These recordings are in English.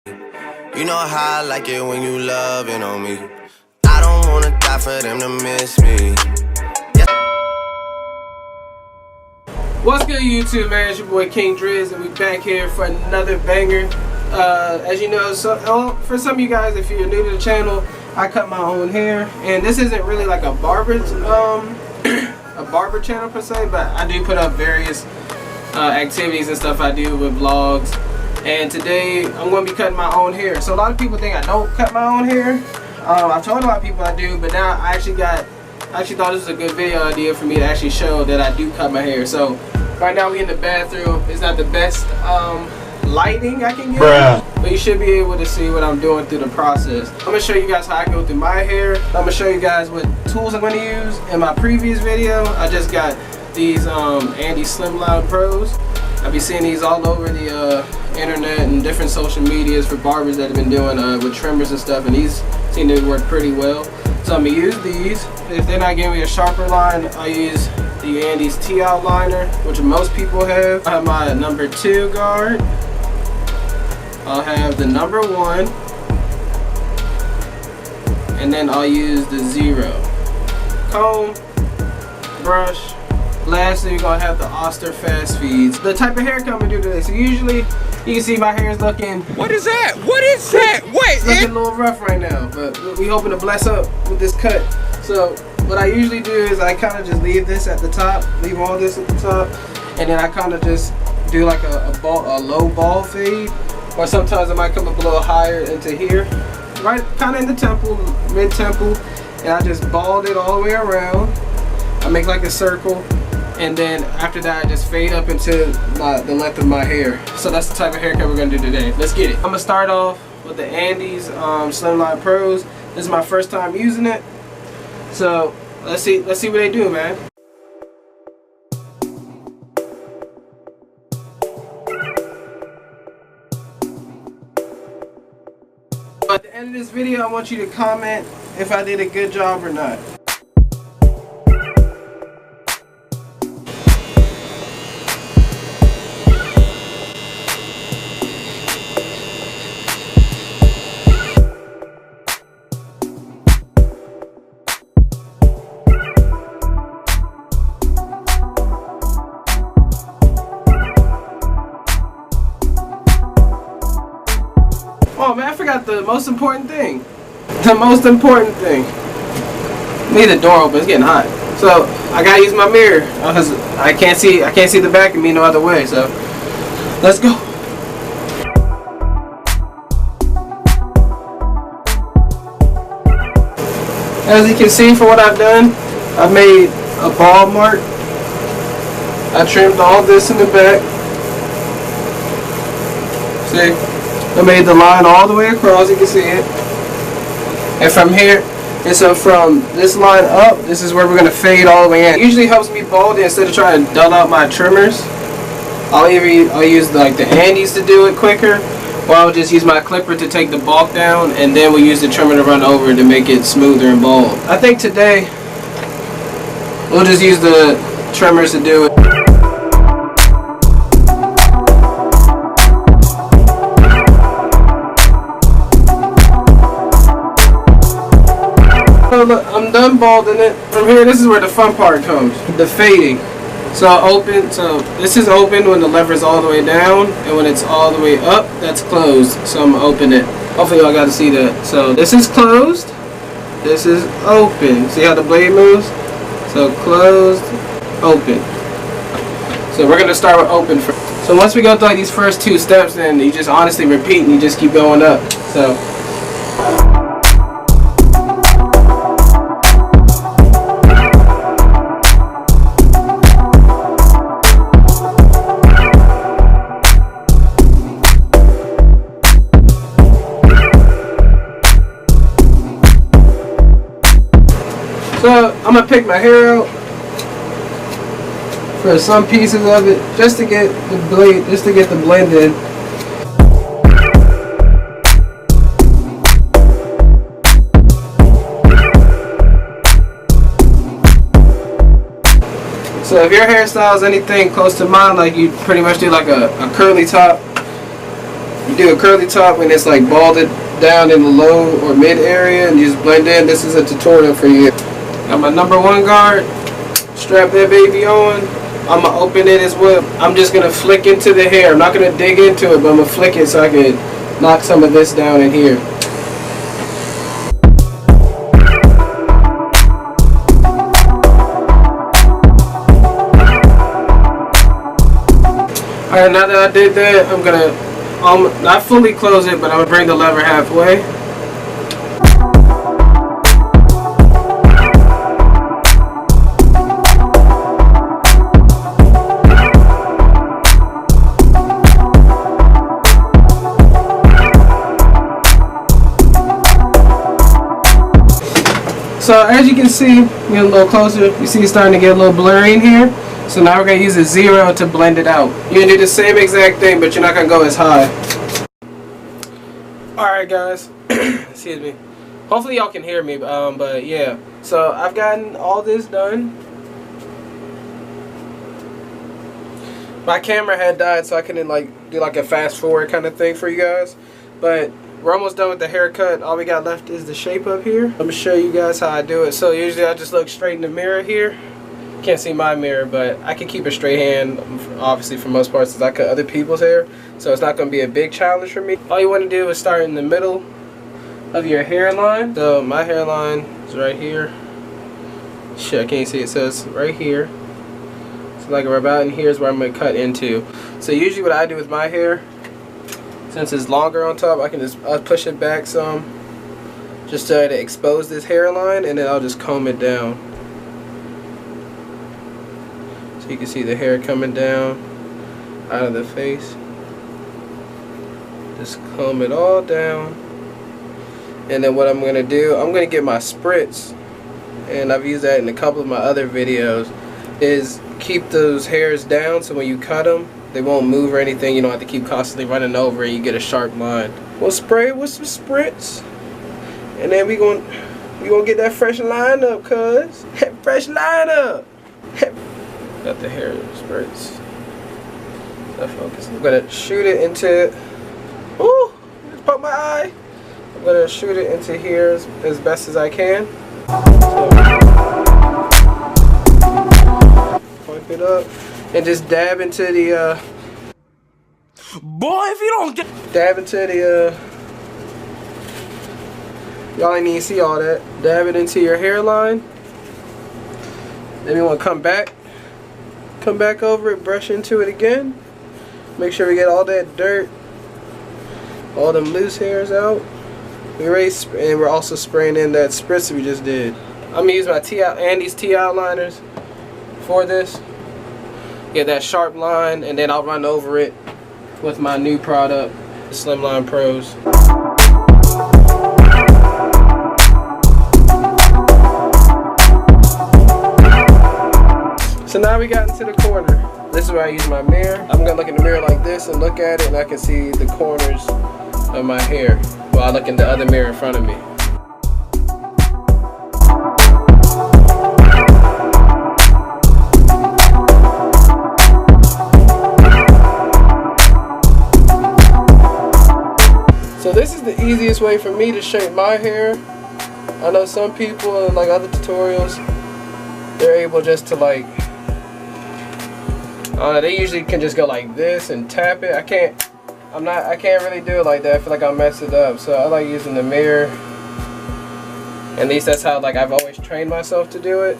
You know how I like it when you loving on me. I don't wanna die for them to miss me. What's good, YouTube, man? It's your boy King Driz, and we back here for another banger. As you know, for some of you guys, if you're new to the channel, I cut my own hair, and this isn't really like a barber, a barber channel per se, but I do put up various activities and stuff I do with vlogs. And today I'm going to be cutting my own hair. So a lot of people think I don't cut my own hair. I've told a lot of people I do, but now I actually thought this was a good video idea for me to actually show that I do cut my hair. So right now we in the bathroom. It's not the best lighting I can get, but you should be able to see what I'm doing through the process. I'm going to show you guys how I go through my hair. I'm going to show you guys what tools I'm going to use. In my previous video, I just got these Andy Slimline Pros. I'll be seeing these all over the internet and different social medias for barbers that have been doing with trimmers and stuff, and these seem to work pretty well. So I'm going to use these. If they're not giving me a sharper line, I use the Andy's T-Outliner, which most people have. I have my number 2 guard. I'll have the number 1. And then I'll use the 0. Comb, brush. Lastly, we're going to have the Oster Fast Feeds. The type of haircut I'm going to do today. So usually, you can see my hair is looking... What is that? What is that? Wait, it's looking a little rough right now, but we hoping to bless up with this cut. So what I usually do is I kind of just leave this at the top, leave all this at the top, and then I kind of just do like a low ball fade, or sometimes I might come up a little higher into here, right kind of in the temple, mid-temple, and I just bald it all the way around. I make like a circle, and then after that I just fade up into the length of my hair. So that's the type of haircut we're gonna do today. Let's get it. I'm gonna start off with the Andy's Slimline Pros. This is my first time using it, so let's see what they do, man. At the end of this video, I want you to comment if I did a good job or not. Oh man, I forgot the most important thing. The most important thing. Leave the door open, it's getting hot. So I gotta use my mirror because I can't see the back of me no other way. So let's go. As you can see from what I've done, I've made a ball mark. I trimmed all this in the back. See? I made the line all the way across, you can see it. And from here, and so from this line up, this is where we're going to fade all the way in. It usually helps me bald instead of trying to dull out my trimmers. I'll use like the Andes to do it quicker, or I'll just use my clipper to take the bulk down, and then we'll use the trimmer to run over to make it smoother and bald. I think today, we'll just use the trimmers to do it. Look, I'm done balding it. From here, this is where the fun part comes, the fading. So this is open when the lever is all the way down, and when it's all the way up, that's closed. So I'm gonna open it. Hopefully y'all got to see that. So this is closed, this is open. See how the blade moves? So closed, open. So we're gonna start with open first. So once we go through like these first 2 steps, then you just honestly repeat and you just keep going up. So. So I'm gonna pick my hair out for some pieces of it, just to get the blade, just to get the blend in. So if your hairstyle is anything close to mine, like you pretty much do like a curly top, You do a curly top when it's like balded down in the low or mid area and you just blend in. This is a tutorial for you. Got my number 1 guard. Strap that baby on. I'm going to open it as well. I'm just going to flick into the hair. I'm not going to dig into it, but I'm going to flick it so I can knock some of this down in here. Alright, now that I did that, I'm going to not fully close it, but I'm going to bring the lever halfway. So as you can see, get a little closer, you see it's starting to get a little blurry in here. So now we're going to use a 0 to blend it out. You're going to do the same exact thing, but you're not going to go as high. Alright guys, excuse me. Hopefully y'all can hear me, but yeah. So I've gotten all this done. My camera had died, so I couldn't do like a fast forward kind of thing for you guys. But we're almost done with the haircut. All we got left is the shape up here. I'm gonna show you guys how I do it. So usually I just look straight in the mirror here. Can't see my mirror, but I can keep a straight hand, obviously, for most parts, as I cut other people's hair. So it's not gonna be a big challenge for me. All you want to do is start in the middle of your hairline. So my hairline is right here. Shit, I can't see it. So it's right here. So like we're about in here is where I'm gonna cut into. So usually what I do with my hair, since it's longer on top, I can just push it back some, just to expose this hairline, and then I'll just comb it down. So you can see the hair coming down out of the face. Just comb it all down. And then what I'm going to do, I'm going to get my spritz, and I've used that in a couple of my other videos, is keep those hairs down so when you cut them, they won't move or anything. You don't have to keep constantly running over and you get a sharp line. We'll spray it with some spritz, and then we gonna get that fresh line up, cuz. Fresh line up. Got the hair spritz. That focus. I'm gonna shoot it into. Ooh, just poke my eye. I'm gonna shoot it into here as best as I can. So, wipe it up. And just dab into the, boy, if you don't get... Dab into the, y'all ain't even see all that. Dab it into your hairline. Then you want to come back over it, brush into it again. Make sure we get all that dirt, all them loose hairs out. And we're also spraying in that spritz we just did. I'm going to use my Andy's T outliners for this. Get that sharp line, and then I'll run over it with my new product, the Slimline Pros. So now we got into the corner. This is where I use my mirror. I'm gonna look in the mirror like this and look at it, and I can see the corners of my hair while I look in the other mirror in front of me. So this is the easiest way for me to shape my hair. I know some people in like other tutorials, they're able just to like, I don't know, they usually can just go like this and tap it. I can't really do it like that. I feel like I'll mess it up. So I like using the mirror. At least that's how like I've always trained myself to do it.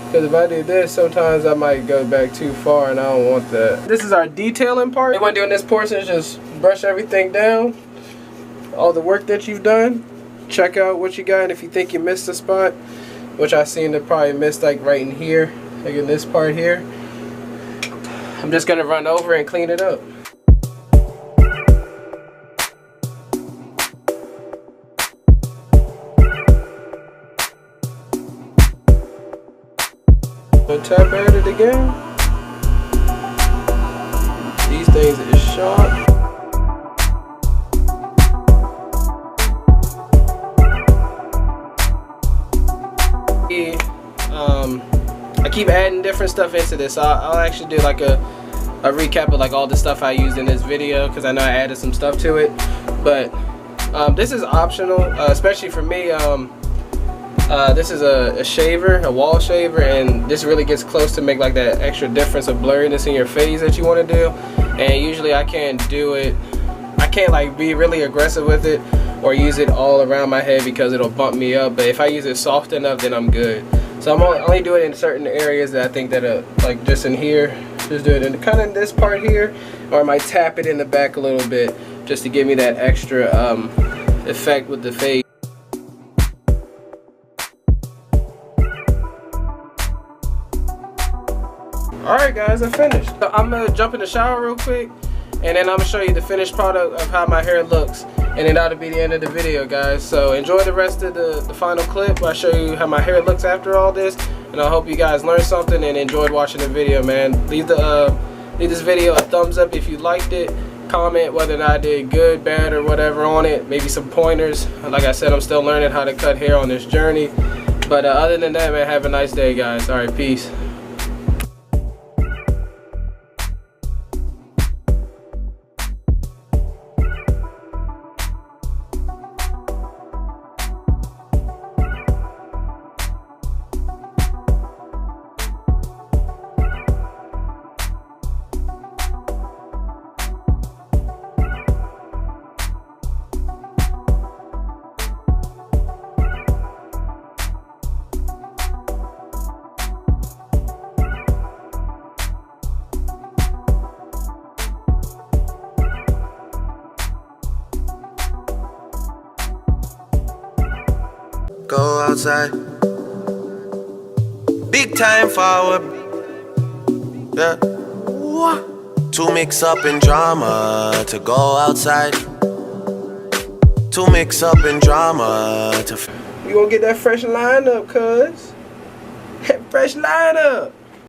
Because if I do this, sometimes I might go back too far, and I don't want that. This is our detailing part. What I do in this portion is just brush everything down. All the work that you've done. Check out what you got, and if you think you missed a spot, which I seem to probably miss like right in here, like in this part here, I'm just gonna run over and clean it up. Tap at it again. These things is sharp. I keep adding different stuff into this. I'll actually do like a a recap of like all the stuff I used in this video, because I know I added some stuff to it. But this is optional, especially for me. This is a shaver, a wall shaver, and this really gets close to make like that extra difference of blurriness in your face that you want to do. And usually I can't do it, I can't like be really aggressive with it or use it all around my head because it'll bump me up. But if I use it soft enough, then I'm good. So I'm only doing it in certain areas that I think that like just in here, just do it in kind of in this part here, or I might tap it in the back a little bit just to give me that extra effect with the fade. Alright guys, I finished. So I'm gonna jump in the shower real quick, and then I'm gonna show you the finished product of how my hair looks, and then that'll be the end of the video, guys. So enjoy the rest of the final clip where I show you how my hair looks after all this, and I hope you guys learned something and enjoyed watching the video, man. Leave this video a thumbs up if you liked it. Comment whether or not I did good, bad, or whatever on it. Maybe some pointers. Like I said, I'm still learning how to cut hair on this journey. But other than that, man, have a nice day, guys. Alright, peace. Go outside. Big time forward. Yeah. To mix up in drama, to go outside. To mix up in drama, to. You gonna get that fresh lineup, cuz. Fresh lineup.